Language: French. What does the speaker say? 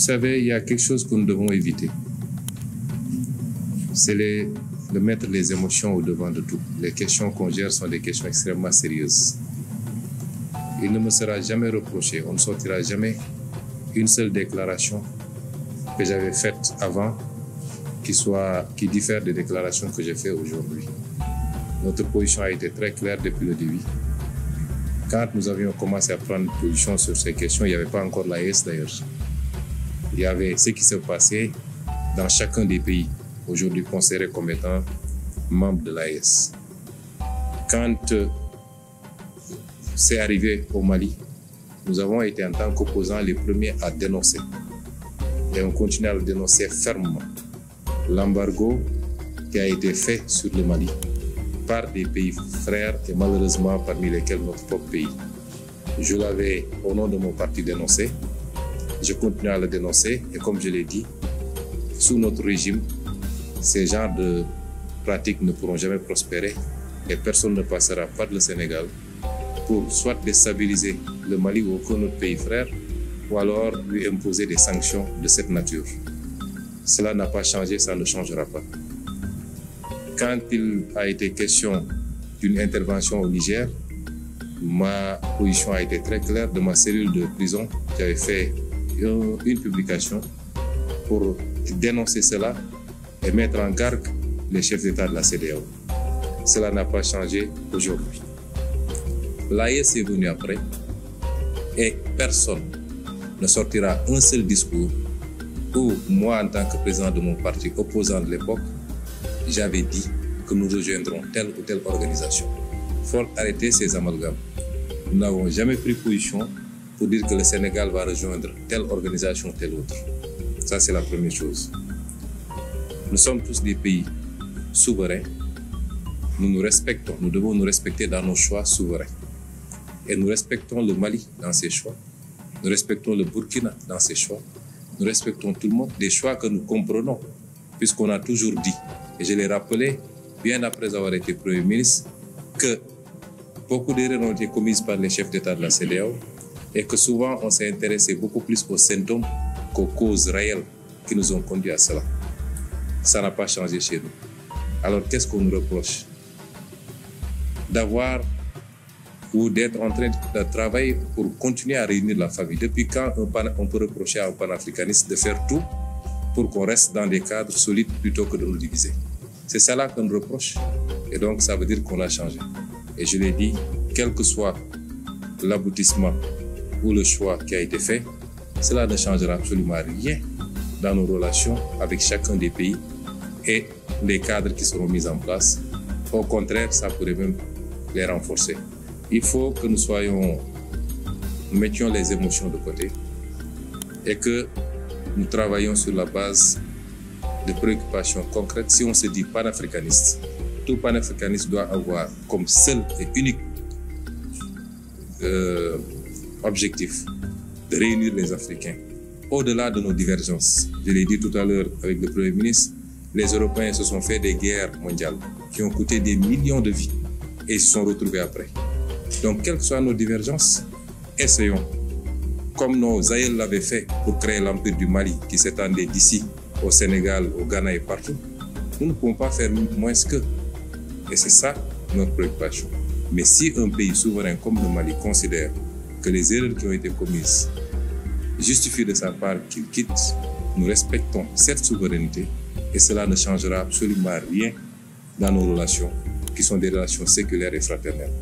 savez, il y a quelque chose que nous devons éviter. C'est de mettre les émotions au devant de tout. Les questions qu'on gère sont des questions extrêmement sérieuses. Il ne me sera jamais reproché, on ne sortira jamais une seule déclaration que j'avais faite avant qui diffère des déclarations que j'ai faites aujourd'hui. Notre position a été très claire depuis le début. Quand nous avions commencé à prendre position sur ces questions, il n'y avait pas encore l'AES d'ailleurs. Il y avait ce qui se passait dans chacun des pays, aujourd'hui considérés comme étant membres de l'AES. Quand c'est arrivé au Mali, nous avons été en tant qu'opposants les premiers à dénoncer. Et on continue à le dénoncer fermement. L'embargo qui a été fait sur le Mali par des pays frères et malheureusement parmi lesquels notre propre pays. Je l'avais au nom de mon parti dénoncé. Je continue à le dénoncer et comme je l'ai dit, sous notre régime, ces genres de pratiques ne pourront jamais prospérer et personne ne passera par le Sénégal pour soit déstabiliser le Mali ou aucun autre pays frère ou alors lui imposer des sanctions de cette nature. Cela n'a pas changé, ça ne changera pas. Quand il a été question d'une intervention au Niger, ma position a été très claire. De ma cellule de prison, j'avais fait une publication pour dénoncer cela et mettre en garde les chefs d'État de la CEDEAO. Cela n'a pas changé aujourd'hui. L'AES est venu après et personne ne sortira un seul discours où moi, en tant que président de mon parti opposant de l'époque, j'avais dit que nous rejoindrons telle ou telle organisation. Il faut arrêter ces amalgames. Nous n'avons jamais pris position pour dire que le Sénégal va rejoindre telle organisation ou telle autre. Ça, c'est la première chose. Nous sommes tous des pays souverains. Nous nous respectons. Nous devons nous respecter dans nos choix souverains. Et nous respectons le Mali dans ses choix. Nous respectons le Burkina dans ses choix. Nous respectons tout le monde, des choix que nous comprenons, puisqu'on a toujours dit, et je l'ai rappelé, bien après avoir été Premier ministre, que beaucoup d'erreurs ont été commises par les chefs d'État de la CEDEAO et que souvent on s'est intéressé beaucoup plus aux symptômes qu'aux causes réelles qui nous ont conduits à cela. Ça n'a pas changé chez nous. Alors qu'est-ce qu'on nous reproche? D'avoir ou d'être en train de travailler pour continuer à réunir la famille. Depuis quand on peut reprocher à un panafricaniste de faire tout pour qu'on reste dans des cadres solides plutôt que de nous diviser? C'est ça là qu'on nous reproche. Et donc ça veut dire qu'on a changé. Et je l'ai dit, quel que soit l'aboutissement ou le choix qui a été fait, cela ne changera absolument rien dans nos relations avec chacun des pays et les cadres qui seront mis en place. Au contraire, ça pourrait même les renforcer. Il faut que nous mettions les émotions de côté et que nous travaillions sur la base de préoccupations concrètes. Si on se dit panafricaniste, tout panafricaniste doit avoir comme seul et unique objectif de réunir les Africains au-delà de nos divergences. Je l'ai dit tout à l'heure avec le Premier ministre, les Européens se sont fait des guerres mondiales qui ont coûté des millions de vies et se sont retrouvés après. Donc, quelles que soient nos divergences, essayons, comme nos aïeux l'avaient fait pour créer l'Empire du Mali qui s'étendait d'ici au Sénégal, au Ghana et partout, nous ne pouvons pas faire moins qu'eux. Et c'est ça notre préoccupation. Mais si un pays souverain comme le Mali considère que les erreurs qui ont été commises justifient de sa part qu'il quitte, nous respectons cette souveraineté et cela ne changera absolument rien dans nos relations qui sont des relations séculaires et fraternelles.